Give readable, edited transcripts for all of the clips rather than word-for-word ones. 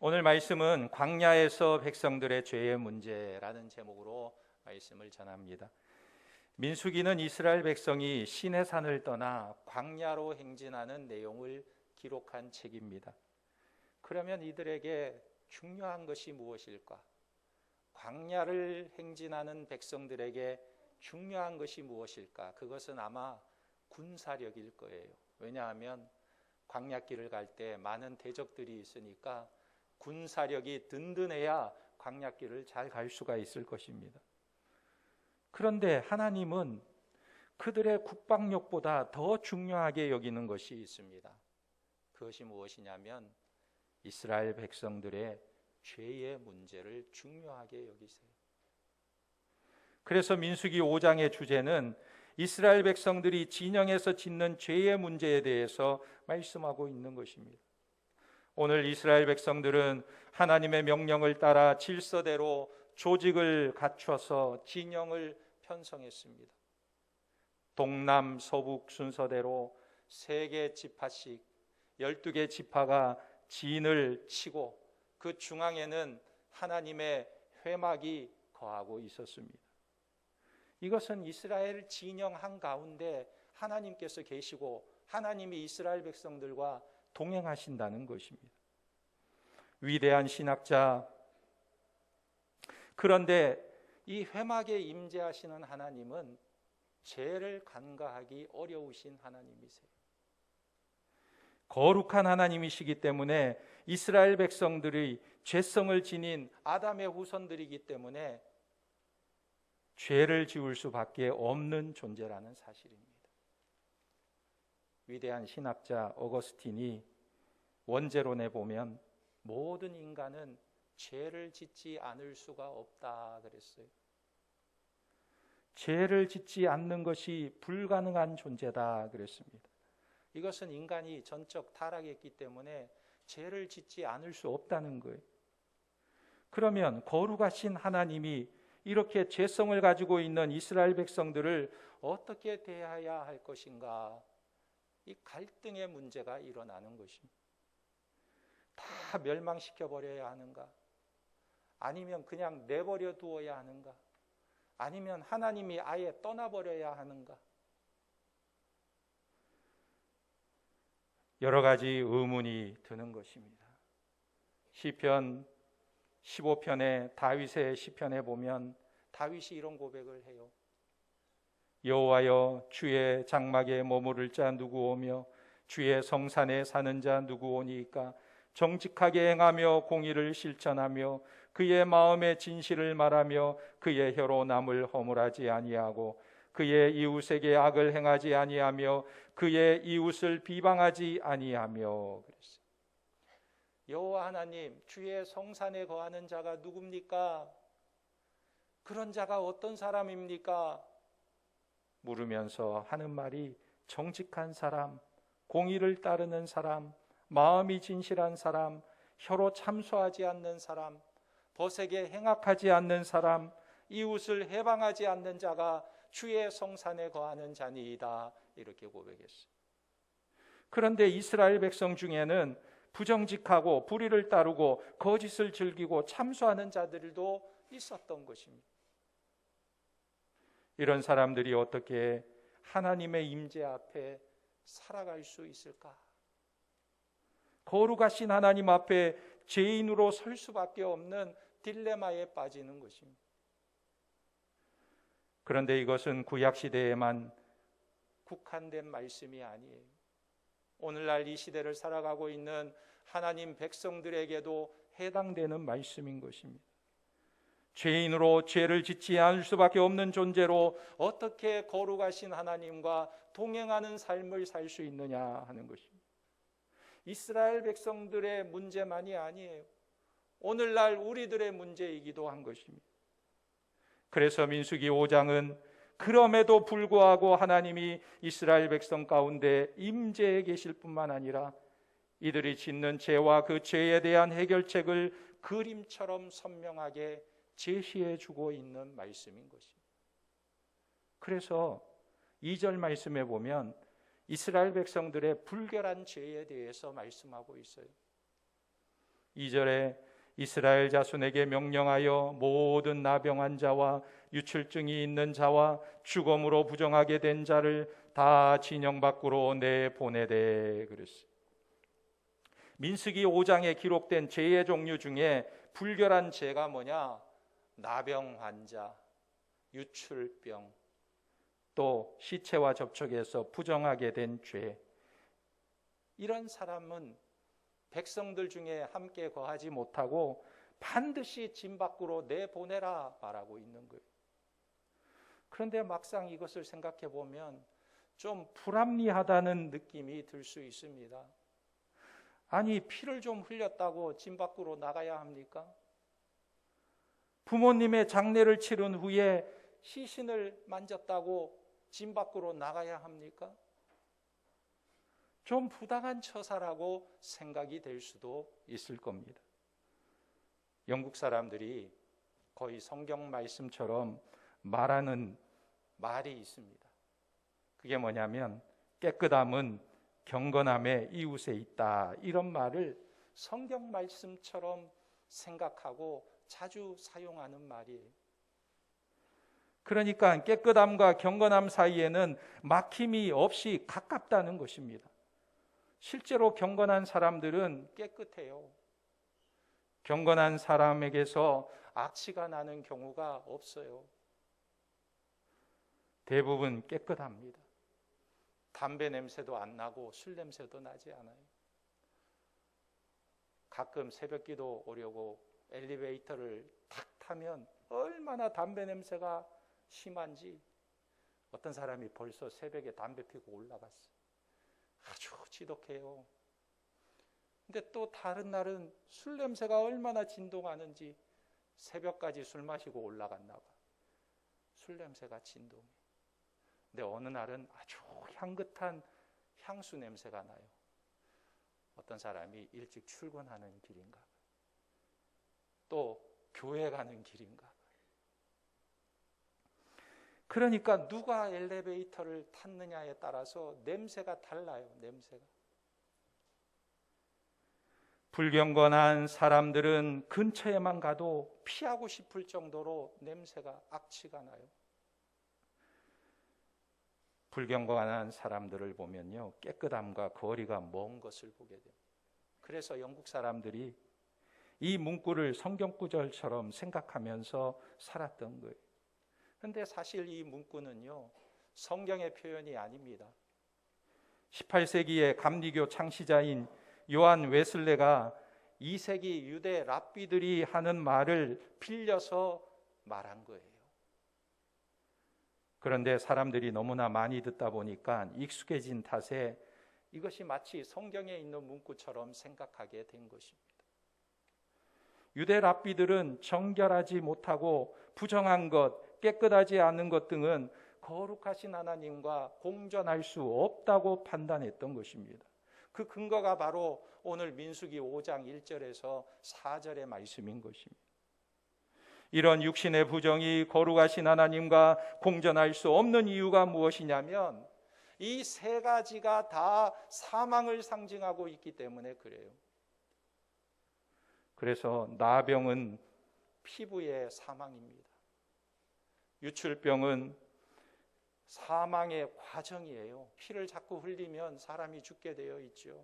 오늘 말씀은 광야에서 백성들의 죄의 문제라는 제목으로 말씀을 전합니다. 민수기는 이스라엘 백성이 시내산을 떠나 광야로 행진하는 내용을 기록한 책입니다. 그러면 이들에게 중요한 것이 무엇일까? 광야를 행진하는 백성들에게 중요한 것이 무엇일까? 그것은 아마 군사력일 거예요. 왜냐하면 광야길을 갈 때 많은 대적들이 있으니까 군사력이 든든해야 광야길을 잘 갈 수가 있을 것입니다. 그런데 하나님은 그들의 국방력보다 더 중요하게 여기는 것이 있습니다. 그것이 무엇이냐면 이스라엘 백성들의 죄의 문제를 중요하게 여기세요. 그래서 민수기 5장의 주제는 이스라엘 백성들이 진영에서 짓는 죄의 문제에 대해서 말씀하고 있는 것입니다. 오늘 이스라엘 백성들은 하나님의 명령을 따라 질서대로 조직을 갖춰서 진영을 편성했습니다. 동남 서북 순서대로 3개 지파씩 12개 지파가 진을 치고 그 중앙에는 하나님의 회막이 거하고 있었습니다. 이것은 이스라엘 진영 한가운데 하나님께서 계시고 하나님이 이스라엘 백성들과 동행하신다는 것입니다. 위대한 신학자, 그런데 이 회막에 임재하시는 하나님은 죄를 간과하기 어려우신 하나님이세요. 거룩한 하나님이시기 때문에 이스라엘 백성들의 죄성을 지닌 아담의 후손들이기 때문에 죄를 지을 수밖에 없는 존재라는 사실입니다. 위대한 신학자 어거스틴이 원죄론에 보면 모든 인간은 죄를 짓지 않을 수가 없다 그랬어요. 죄를 짓지 않는 것이 불가능한 존재다 그랬습니다. 이것은 인간이 전적 타락했기 때문에 죄를 짓지 않을 수 없다는 거예요. 그러면 거룩하신 하나님이 이렇게 죄성을 가지고 있는 이스라엘 백성들을 어떻게 대해야 할 것인가? 이 갈등의 문제가 일어나는 것입니다. 다 멸망시켜버려야 하는가? 아니면 그냥 내버려 두어야 하는가? 아니면 하나님이 아예 떠나버려야 하는가? 여러 가지 의문이 드는 것입니다. 시편 15편에 다윗의 시편에 보면 다윗이 이런 고백을 해요. 여호와여, 주의 장막에 머무를 자 누구 오며 주의 성산에 사는 자 누구 오니까? 정직하게 행하며 공의를 실천하며 그의 마음의 진실을 말하며 그의 혀로 남을 허물하지 아니하고 그의 이웃에게 악을 행하지 아니하며 그의 이웃을 비방하지 아니하며. 그랬어요. 여호와 하나님, 주의 성산에 거하는 자가 누굽니까? 그런 자가 어떤 사람입니까? 물으면서 하는 말이 정직한 사람, 공의를 따르는 사람, 마음이 진실한 사람, 혀로 참소하지 않는 사람, 벗에게 행악하지 않는 사람, 이웃을 해방하지 않는 자가 주의 성산에 거하는 자니이다. 이렇게 고백했어요. 그런데 이스라엘 백성 중에는 부정직하고 불의를 따르고 거짓을 즐기고 참소하는 자들도 있었던 것입니다. 이런 사람들이 어떻게 하나님의 임재 앞에 살아갈 수 있을까? 거룩하신 하나님 앞에 죄인으로 설 수밖에 없는 딜레마에 빠지는 것입니다. 그런데 이것은 구약시대에만 국한된 말씀이 아니에요. 오늘날 이 시대를 살아가고 있는 하나님 백성들에게도 해당되는 말씀인 것입니다. 죄인으로 죄를 짓지 않을 수밖에 없는 존재로 어떻게 거룩하신 하나님과 동행하는 삶을 살 수 있느냐 하는 것입니다. 이스라엘 백성들의 문제만이 아니에요. 오늘날 우리들의 문제이기도 한 것입니다. 그래서 민수기 5장은 그럼에도 불구하고 하나님이 이스라엘 백성 가운데 임재해 계실 뿐만 아니라 이들이 짓는 죄와 그 죄에 대한 해결책을 그림처럼 선명하게 제시해 주고 있는 말씀인 것입니다. 그래서 2절 말씀에 보면 이스라엘 백성들의 불결한 죄에 대해서 말씀하고 있어요. 2절에 이스라엘 자손에게 명령하여 모든 나병한 자와 유출증이 있는 자와 죽음으로 부정하게 된 자를 다 진영 밖으로 내보내되 그랬어요. 민수기 5장에 기록된 죄의 종류 중에 불결한 죄가 뭐냐? 나병 환자, 유출병, 또 시체와 접촉해서 부정하게 된 죄. 이런 사람은 백성들 중에 함께 거하지 못하고 반드시 진 밖으로 내보내라 말하고 있는 거예요. 그런데 막상 이것을 생각해 보면 좀 불합리하다는 느낌이 들 수 있습니다. 아니, 피를 좀 흘렸다고 진 밖으로 나가야 합니까? 부모님의 장례를 치른 후에 시신을 만졌다고 진 밖으로 나가야 합니까? 좀 부당한 처사라고 생각이 될 수도 있을 겁니다. 영국 사람들이 거의 성경 말씀처럼 말하는 말이 있습니다. 그게 뭐냐면 깨끗함은 경건함의 이웃에 있다. 이런 말을 성경 말씀처럼 생각하고 자주 사용하는 말이에요. 그러니까 깨끗함과 경건함 사이에는 막힘이 없이 가깝다는 것입니다. 실제로 경건한 사람들은 깨끗해요. 경건한 사람에게서 악취가 나는 경우가 없어요. 대부분 깨끗합니다. 담배 냄새도 안 나고 술 냄새도 나지 않아요. 가끔 새벽기도 오려고 엘리베이터를 탁 타면 얼마나 담배 냄새가 심한지 어떤 사람이 벌써 새벽에 담배 피고 올라갔어요. 아주 지독해요. 근데 또 다른 날은 술 냄새가 얼마나 진동하는지 새벽까지 술 마시고 올라갔나 봐. 술 냄새가 진동해. 근데 어느 날은 아주 향긋한 향수 냄새가 나요. 어떤 사람이 일찍 출근하는 길인가 봐요. 또 교회 가는 길인가 봐요. 그러니까 누가 엘리베이터를 탔느냐에 따라서 냄새가 달라요. 냄새가. 불경건한 사람들은 근처에만 가도 피하고 싶을 정도로 냄새가 악취가 나요. 불경건한 사람들을 보면요, 깨끗함과 거리가 먼 것을 보게 돼요. 그래서 영국 사람들이 이 문구를 성경 구절처럼 생각하면서 살았던 거예요. 그런데 사실 이 문구는요, 성경의 표현이 아닙니다. 18세기의 감리교 창시자인 요한 웨슬레가 2세기 유대 랍비들이 하는 말을 빌려서 말한 거예요. 그런데 사람들이 너무나 많이 듣다 보니까 익숙해진 탓에 이것이 마치 성경에 있는 문구처럼 생각하게 된 것입니다. 유대 랍비들은 정결하지 못하고 부정한 것, 깨끗하지 않은 것 등은 거룩하신 하나님과 공존할 수 없다고 판단했던 것입니다. 그 근거가 바로 오늘 민수기 5장 1절에서 4절의 말씀인 것입니다. 이런 육신의 부정이 거룩하신 하나님과 공존할 수 없는 이유가 무엇이냐면 이 세 가지가 다 사망을 상징하고 있기 때문에 그래요. 그래서 나병은 피부의 사망입니다. 유출병은 사망의 과정이에요. 피를 자꾸 흘리면 사람이 죽게 되어 있죠.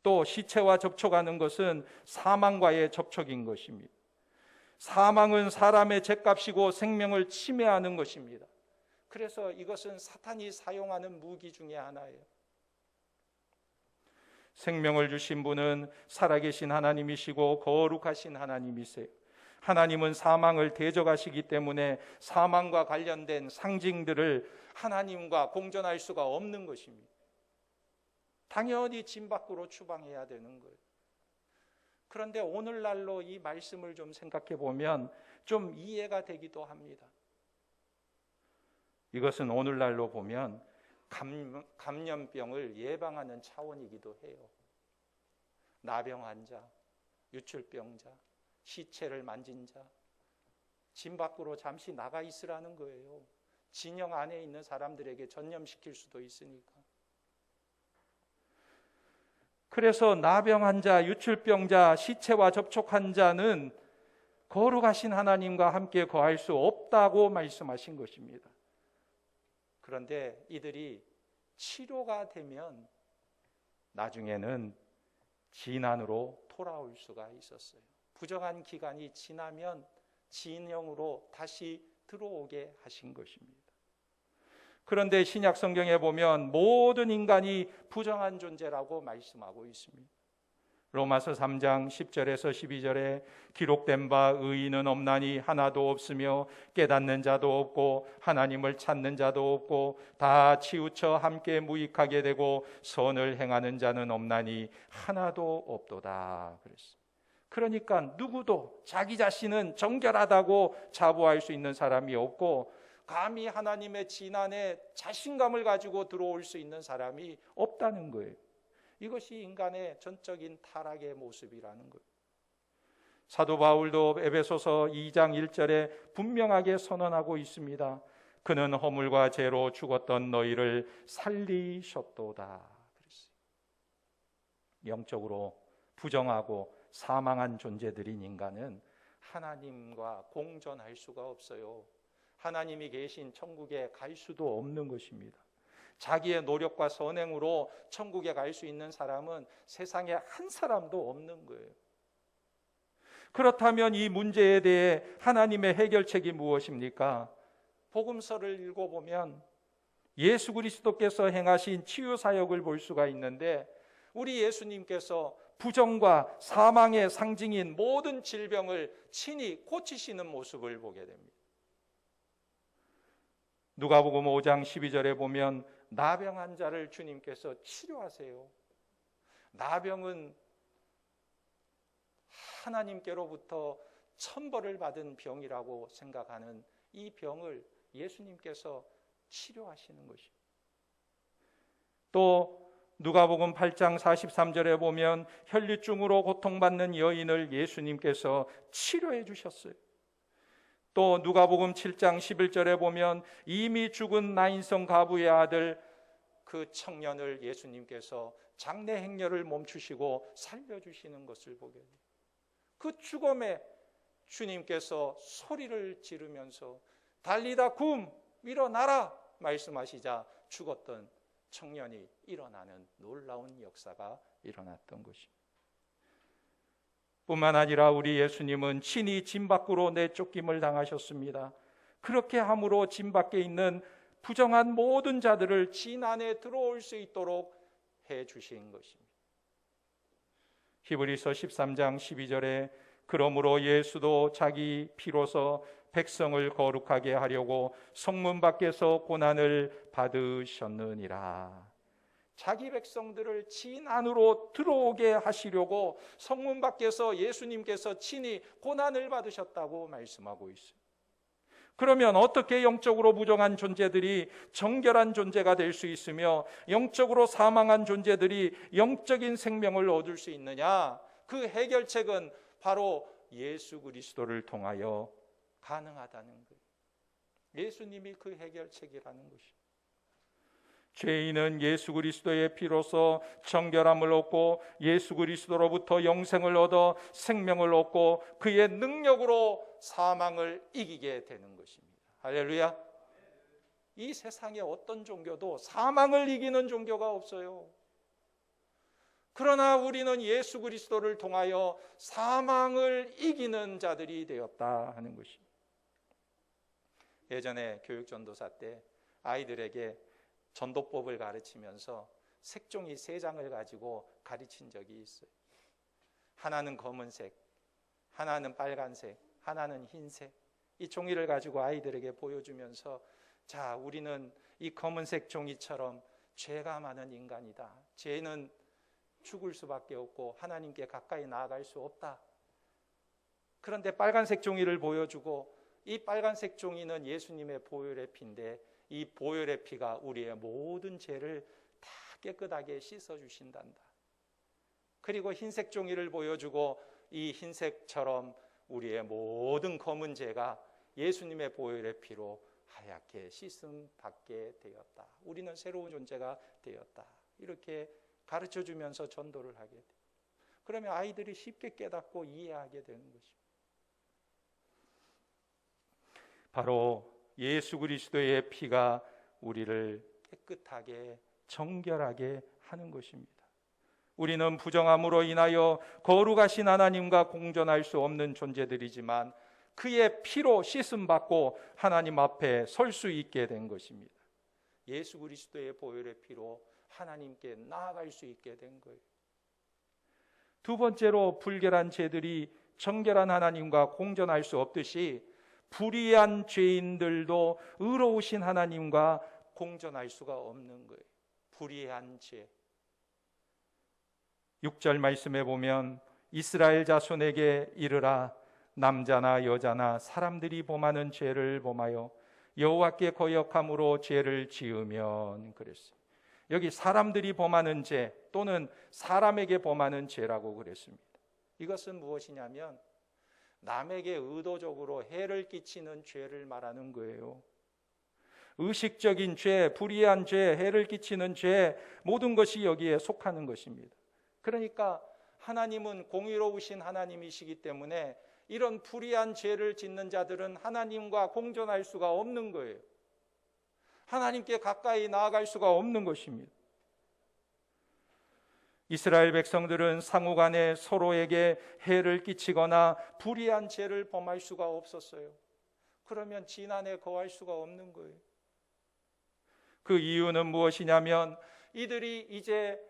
또 시체와 접촉하는 것은 사망과의 접촉인 것입니다. 사망은 사람의 죗값이고 생명을 침해하는 것입니다. 그래서 이것은 사탄이 사용하는 무기 중에 하나예요. 생명을 주신 분은 살아계신 하나님이시고 거룩하신 하나님이세요. 하나님은 사망을 대적하시기 때문에 사망과 관련된 상징들을 하나님과 공존할 수가 없는 것입니다. 당연히 진 밖으로 추방해야 되는 거예요. 그런데 오늘날로 이 말씀을 좀 생각해 보면 좀 이해가 되기도 합니다. 이것은 오늘날로 보면 감염병을 예방하는 차원이기도 해요. 나병 환자, 유출병자, 시체를 만진 자, 진 밖으로 잠시 나가 있으라는 거예요. 진영 안에 있는 사람들에게 전염시킬 수도 있으니까. 그래서 나병한 자, 유출병자, 시체와 접촉한 자는 거룩하신 하나님과 함께 거할 수 없다고 말씀하신 것입니다. 그런데 이들이 치료가 되면 나중에는 진안으로 돌아올 수가 있었어요. 부정한 기간이 지나면 진영으로 다시 들어오게 하신 것입니다. 그런데 신약 성경에 보면 모든 인간이 부정한 존재라고 말씀하고 있습니다. 로마서 3장 10절에서 12절에 기록된 바 의인은 없나니 하나도 없으며 깨닫는 자도 없고 하나님을 찾는 자도 없고 다 치우쳐 함께 무익하게 되고 선을 행하는 자는 없나니 하나도 없도다 그랬어요. 그러니까 누구도 자기 자신은 정결하다고 자부할 수 있는 사람이 없고 감히 하나님의 진안에 자신감을 가지고 들어올 수 있는 사람이 없다는 거예요. 이것이 인간의 전적인 타락의 모습이라는 거예요. 사도 바울도 에베소서 2장 1절에 분명하게 선언하고 있습니다. 그는 허물과 죄로 죽었던 너희를 살리셨도다 그랬어요. 영적으로 부정하고 사망한 존재들인 인간은 하나님과 공존할 수가 없어요. 하나님이 계신 천국에 갈 수도 없는 것입니다. 자기의 노력과 선행으로 천국에 갈 수 있는 사람은 세상에 한 사람도 없는 거예요. 그렇다면 이 문제에 대해 하나님의 해결책이 무엇입니까? 복음서를 읽어보면 예수 그리스도께서 행하신 치유 사역을 볼 수가 있는데 우리 예수님께서 부정과 사망의 상징인 모든 질병을 친히 고치시는 모습을 보게 됩니다. 누가복음 5장 12절에 보면 나병한 자를 주님께서 치료하세요. 나병은 하나님께로부터 천벌을 받은 병이라고 생각하는 이 병을 예수님께서 치료하시는 것입니다. 또 누가복음 8장 43절에 보면 혈류증으로 고통받는 여인을 예수님께서 치료해 주셨어요. 또 누가복음 7장 11절에 보면 이미 죽은 나인성 가부의 아들 그 청년을 예수님께서 장래 행렬을 멈추시고 살려주시는 것을 보게 돼요. 그 죽음에 주님께서 소리를 지르면서 달리다 굼 일어나라 말씀하시자 죽었던 청년이 일어나는 놀라운 역사가 일어났던 것입니다. 뿐만 아니라 우리 예수님은 친히 진 밖으로 내쫓김을 당하셨습니다. 그렇게 함으로 진 밖에 있는 부정한 모든 자들을 진 안에 들어올 수 있도록 해주신 것입니다. 히브리서 13장 12절에 그러므로 예수도 자기 피로서 백성을 거룩하게 하려고 성문 밖에서 고난을 받으셨느니라. 자기 백성들을 진 안으로 들어오게 하시려고 성문 밖에서 예수님께서 친히 고난을 받으셨다고 말씀하고 있어요. 그러면 어떻게 영적으로 부정한 존재들이 정결한 존재가 될 수 있으며 영적으로 사망한 존재들이 영적인 생명을 얻을 수 있느냐? 그 해결책은 바로 예수 그리스도를 통하여 가능하다는 거예요. 예수님이 그 해결책이라는 것입니다. 죄인은 예수 그리스도의 피로서 정결함을 얻고 예수 그리스도로부터 영생을 얻어 생명을 얻고 그의 능력으로 사망을 이기게 되는 것입니다. 할렐루야. 이 세상에 어떤 종교도 사망을 이기는 종교가 없어요. 그러나 우리는 예수 그리스도를 통하여 사망을 이기는 자들이 되었다 하는 것입니다. 예전에 교육전도사 때 아이들에게 전도법을 가르치면서 색종이 3장을 가지고 가르친 적이 있어요. 하나는 검은색, 하나는 빨간색, 하나는 흰색. 이 종이를 가지고 아이들에게 보여주면서 자, 우리는 이 검은색 종이처럼 죄가 많은 인간이다. 죄는 죽을 수밖에 없고 하나님께 가까이 나아갈 수 없다. 그런데 빨간색 종이를 보여주고 이 빨간색 종이는 예수님의 보혈의 피인데 이 보혈의 피가 우리의 모든 죄를 다 깨끗하게 씻어주신단다. 그리고 흰색 종이를 보여주고 이 흰색처럼 우리의 모든 검은 죄가 예수님의 보혈의 피로 하얗게 씻음 받게 되었다. 우리는 새로운 존재가 되었다. 이렇게 가르쳐주면서 전도를 하게 돼. 그러면 아이들이 쉽게 깨닫고 이해하게 되는 것입니다. 바로 예수 그리스도의 피가 우리를 깨끗하게 정결하게 하는 것입니다. 우리는 부정함으로 인하여 거룩하신 하나님과 공존할 수 없는 존재들이지만 그의 피로 씻음받고 하나님 앞에 설 수 있게 된 것입니다. 예수 그리스도의 보혈의 피로 하나님께 나아갈 수 있게 된 거예요. 두 번째로 불결한 죄들이 정결한 하나님과 공존할 수 없듯이 불의한 죄인들도 의로우신 하나님과 공존할 수가 없는 거예요. 불의한 죄. 6절 말씀에 보면 이스라엘 자손에게 이르라 남자나 여자나 사람들이 범하는 죄를 범하여 여호와께 거역함으로 죄를 지으면 그랬어요. 여기 사람들이 범하는 죄 또는 사람에게 범하는 죄라고 그랬습니다. 이것은 무엇이냐면 남에게 의도적으로 해를 끼치는 죄를 말하는 거예요. 의식적인 죄, 불의한 죄, 해를 끼치는 죄 모든 것이 여기에 속하는 것입니다. 그러니까 하나님은 공의로우신 하나님이시기 때문에 이런 불의한 죄를 짓는 자들은 하나님과 공존할 수가 없는 거예요. 하나님께 가까이 나아갈 수가 없는 것입니다. 이스라엘 백성들은 상호간에 서로에게 해를 끼치거나 불의한 죄를 범할 수가 없었어요. 그러면 진안에 거할 수가 없는 거예요. 그 이유는 무엇이냐면 이들이 이제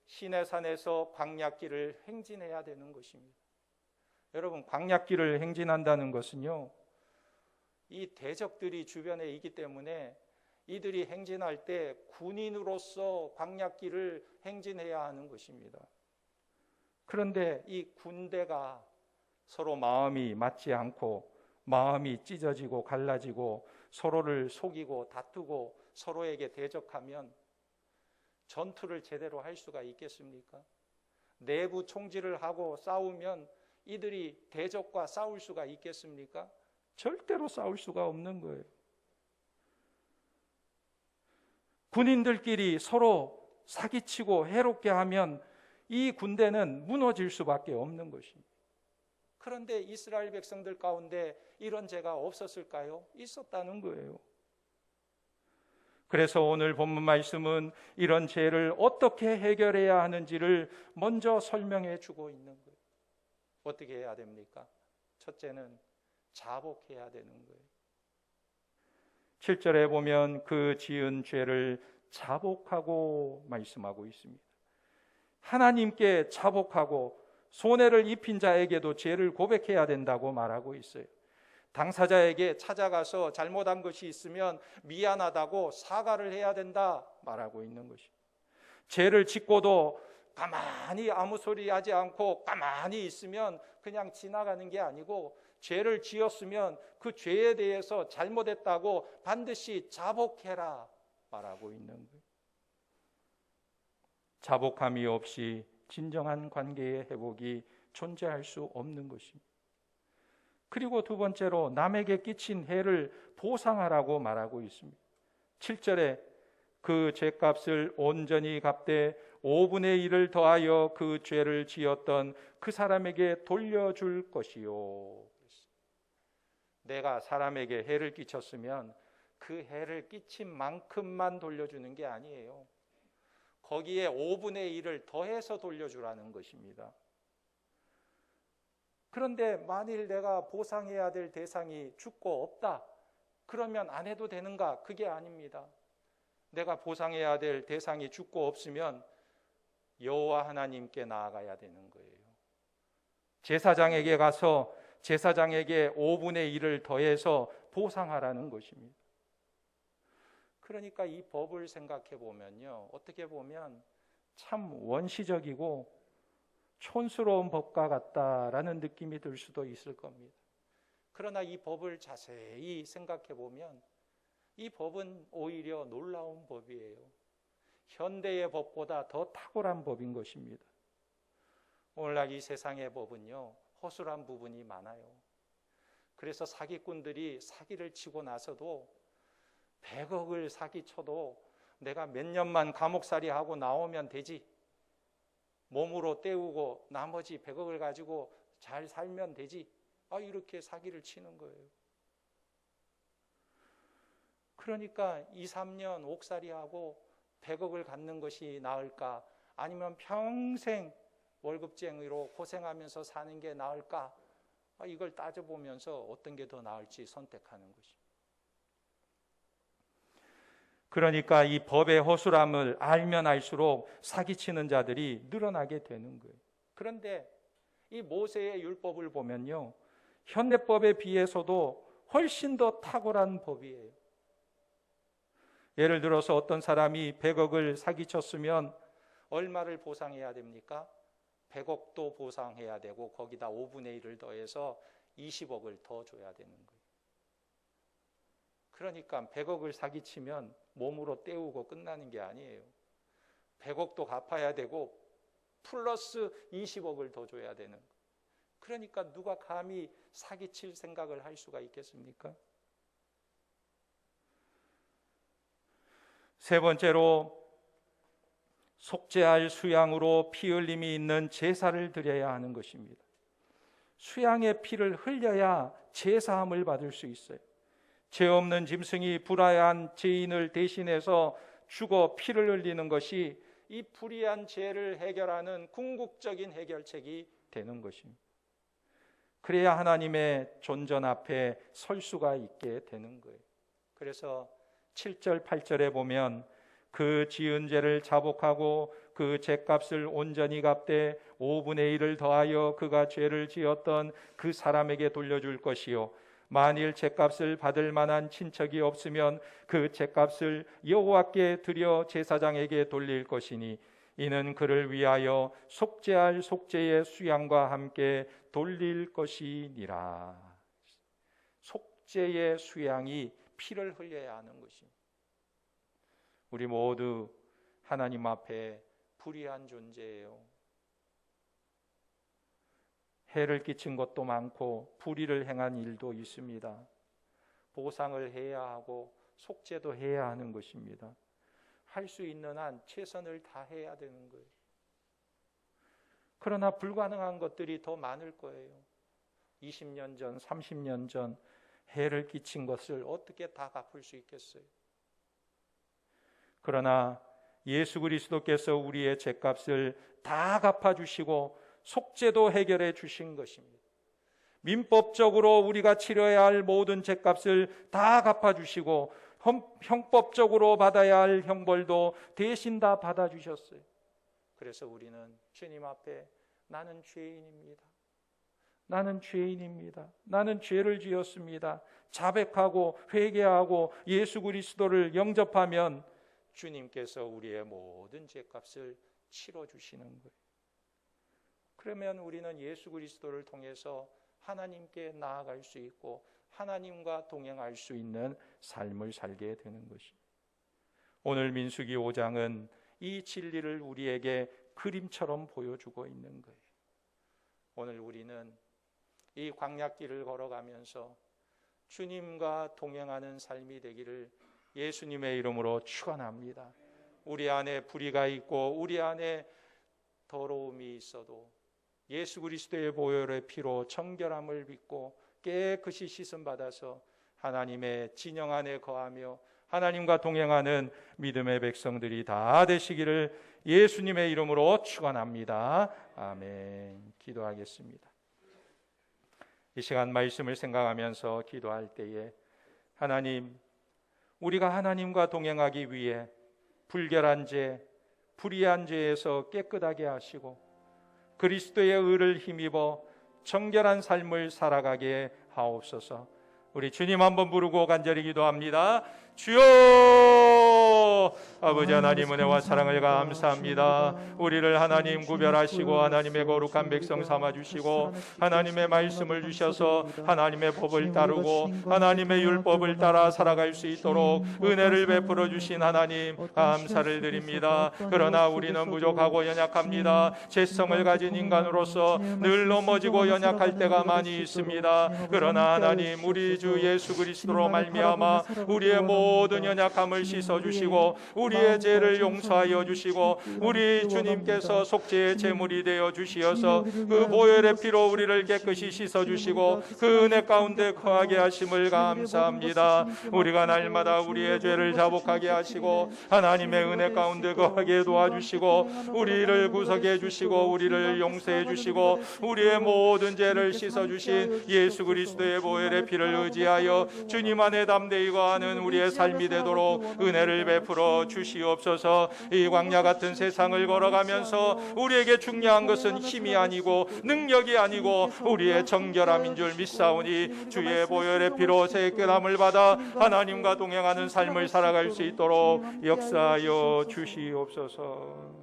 시내산에서 광야길을 행진해야 되는 것입니다. 여러분, 광야길을 행진한다는 것은요, 이 대적들이 주변에 있기 때문에 이들이 행진할 때 군인으로서 광야길을 행진해야 하는 것입니다. 그런데 이 군대가 서로 마음이 맞지 않고 마음이 찢어지고 갈라지고 서로를 속이고 다투고 서로에게 대적하면 전투를 제대로 할 수가 있겠습니까? 내부 총질을 하고 싸우면 이들이 대적과 싸울 수가 있겠습니까? 절대로 싸울 수가 없는 거예요. 군인들끼리 서로 사기치고 해롭게 하면 이 군대는 무너질 수밖에 없는 것입니다. 그런데 이스라엘 백성들 가운데 이런 죄가 없었을까요? 있었다는 거예요. 그래서 오늘 본문 말씀은 이런 죄를 어떻게 해결해야 하는지를 먼저 설명해 주고 있는 거예요. 어떻게 해야 됩니까? 첫째는 자복해야 되는 거예요. 7절에 보면 그 지은 죄를 자복하고 말씀하고 있습니다. 하나님께 자복하고 손해를 입힌 자에게도 죄를 고백해야 된다고 말하고 있어요. 당사자에게 찾아가서 잘못한 것이 있으면 미안하다고 사과를 해야 된다 말하고 있는 것입니다. 죄를 짓고도 가만히 아무 소리 하지 않고 가만히 있으면 그냥 지나가는 게 아니고 죄를 지었으면 그 죄에 대해서 잘못했다고 반드시 자복해라 말하고 있는 거예요. 자복함이 없이 진정한 관계의 회복이 존재할 수 없는 것입니다. 그리고 두 번째로 남에게 끼친 해를 보상하라고 말하고 있습니다. 7절에 그 죄값을 온전히 갚되 5분의 1을 더하여 그 죄를 지었던 그 사람에게 돌려줄 것이요. 내가 사람에게 해를 끼쳤으면 그 해를 끼친 만큼만 돌려주는 게 아니에요. 거기에 5분의 1을 더해서 돌려주라는 것입니다. 그런데 만일 내가 보상해야 될 대상이 죽고 없다, 그러면 안 해도 되는가? 그게 아닙니다. 내가 보상해야 될 대상이 죽고 없으면 여호와 하나님께 나아가야 되는 거예요. 제사장에게 가서 제사장에게 5분의 1을 더해서 보상하라는 것입니다. 그러니까 이 법을 생각해 보면요, 어떻게 보면 참 원시적이고 촌스러운 법과 같다라는 느낌이 들 수도 있을 겁니다. 그러나 이 법을 자세히 생각해 보면 이 법은 오히려 놀라운 법이에요. 현대의 법보다 더 탁월한 법인 것입니다. 오늘날 이 세상의 법은요, 허술한 부분이 많아요. 그래서 사기꾼들이 사기를 치고 나서도 100억을 사기쳐도 내가 몇 년만 감옥살이 하고 나오면 되지, 몸으로 때우고 나머지 100억을 가지고 잘 살면 되지. 이렇게 사기를 치는 거예요. 그러니까 2, 3년 옥살이하고 100억을 갖는 것이 나을까? 아니면 평생 월급쟁이로 고생하면서 사는 게 나을까? 이걸 따져보면서 어떤 게 더 나을지 선택하는 것입니다. 그러니까 이 법의 허술함을 알면 알수록 사기치는 자들이 늘어나게 되는 거예요. 그런데 이 모세의 율법을 보면요, 현대법에 비해서도 훨씬 더 탁월한 법이에요. 예를 들어서 어떤 사람이 100억을 사기쳤으면 얼마를 보상해야 됩니까? 100억도 보상해야 되고 거기다 5분의 1을 더해서 20억을 더 줘야 되는 거예요. 그러니까 100억을 사기치면 몸으로 때우고 끝나는 게 아니에요. 100억도 갚아야 되고 플러스 20억을 더 줘야 되는 거예요. 그러니까 누가 감히 사기칠 생각을 할 수가 있겠습니까? 세 번째로, 속죄할 수양으로 피 흘림이 있는 제사를 드려야 하는 것입니다. 수양의 피를 흘려야 제사함을 받을 수 있어요. 죄 없는 짐승이 불의한 죄인을 대신해서 죽어 피를 흘리는 것이 이 불의한 죄를 해결하는 궁극적인 해결책이 되는 것입니다. 그래야 하나님의 존전 앞에 설 수가 있게 되는 거예요. 그래서 7절, 8절에 보면 그 지은 죄를 자복하고 그 죄값을 온전히 갚되 5분의 1을 더하여 그가 죄를 지었던 그 사람에게 돌려줄 것이요, 만일 죄값을 받을 만한 친척이 없으면 그 죄값을 여호와께 드려 제사장에게 돌릴 것이니 이는 그를 위하여 속죄할 속죄의 수양과 함께 돌릴 것이니라. 속죄의 수양이 피를 흘려야 하는 것입니다. 우리 모두 하나님 앞에 불의한 존재예요. 해를 끼친 것도 많고 불의를 행한 일도 있습니다. 보상을 해야 하고 속죄도 해야 하는 것입니다. 할 수 있는 한 최선을 다해야 되는 거예요. 그러나 불가능한 것들이 더 많을 거예요. 20년 전, 30년 전 해를 끼친 것을 어떻게 다 갚을 수 있겠어요? 그러나 예수 그리스도께서 우리의 죄값을 다 갚아주시고 속죄도 해결해 주신 것입니다. 민법적으로 우리가 치러야 할 모든 죄값을 다 갚아주시고 형법적으로 받아야 할 형벌도 대신 다 받아주셨어요. 그래서 우리는 주님 앞에 나는 죄인입니다. 나는 죄인입니다. 나는 죄를 지었습니다. 자백하고 회개하고 예수 그리스도를 영접하면 주님께서 우리의 모든 죄값을 치러주시는 거예요. 그러면 우리는 예수 그리스도를 통해서 하나님께 나아갈 수 있고 하나님과 동행할 수 있는 삶을 살게 되는 것입니다. 오늘 민수기 5장은 이 진리를 우리에게 그림처럼 보여주고 있는 거예요. 오늘 우리는 이 광야길을 걸어가면서 주님과 동행하는 삶이 되기를 예수님의 이름으로 축원합니다. 우리 안에 불의가 있고 우리 안에 더러움이 있어도 예수 그리스도의 보혈의 피로 정결함을 믿고 깨끗이 씻음 받아서 하나님의 진영 안에 거하며 하나님과 동행하는 믿음의 백성들이 다 되시기를 예수님의 이름으로 축원합니다. 아멘. 기도하겠습니다. 이 시간 말씀을 생각하면서 기도할 때에 하나님, 우리가 하나님과 동행하기 위해 불결한 죄, 불의한 죄에서 깨끗하게 하시고 그리스도의 의를 힘입어 정결한 삶을 살아가게 하옵소서. 우리 주님 한번 부르고 간절히 기도합니다. 주여, 아버지 하나님 은혜와 사랑을 감사합니다. 우리를 하나님 구별하시고 하나님의 거룩한 백성 삼아주시고 하나님의 말씀을 주셔서 하나님의 법을 따르고 하나님의 율법을 따라 살아갈 수 있도록 은혜를 베풀어 주신 하나님 감사를 드립니다. 그러나 우리는 부족하고 연약합니다. 죄성을 가진 인간으로서 늘 넘어지고 연약할 때가 많이 있습니다. 그러나 하나님, 우리 주 예수 그리스도로 말미암아 우리의 모든 연약함을 씻어주시고 주시고 우리의 죄를 용서하여 주시고 우리 주님께서 속죄의 제물이 되어 주시어서 그 보혈의 피로 우리를 깨끗이 씻어 주시고 그 은혜 가운데 거하게 하심을 감사합니다. 우리가 날마다 우리의 죄를 자복하게 하시고 하나님의 은혜 가운데 거하게 도와주시고 우리를 구속해 주시고 우리를 용서해 주시고 우리의 모든 죄를 씻어 주신 예수 그리스도의 보혈의 피를 의지하여 주님 안에 담대히 거하는 우리의 삶이 되도록 은혜를 베풀어 주시옵소서. 이 광야 같은 세상을 걸어가면서 우리에게 중요한 것은 힘이 아니고 능력이 아니고 우리의 정결함인 줄 믿사오니 주의 보혈의 피로 새 깨달음을 받아 하나님과 동행하는 삶을 살아갈 수 있도록 역사하여 주시옵소서.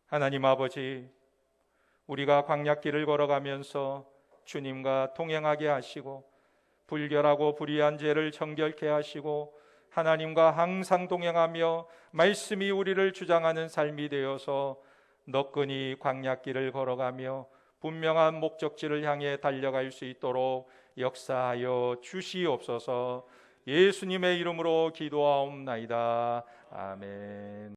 하나님 아버지, 우리가 광야길을 걸어가면서 주님과 동행하게 하시고 불결하고 불의한 죄를 정결케 하시고 하나님과 항상 동행하며 말씀이 우리를 주장하는 삶이 되어서 너끈히 광야길을 걸어가며 분명한 목적지를 향해 달려갈 수 있도록 역사하여 주시옵소서. 예수님의 이름으로 기도하옵나이다. 아멘.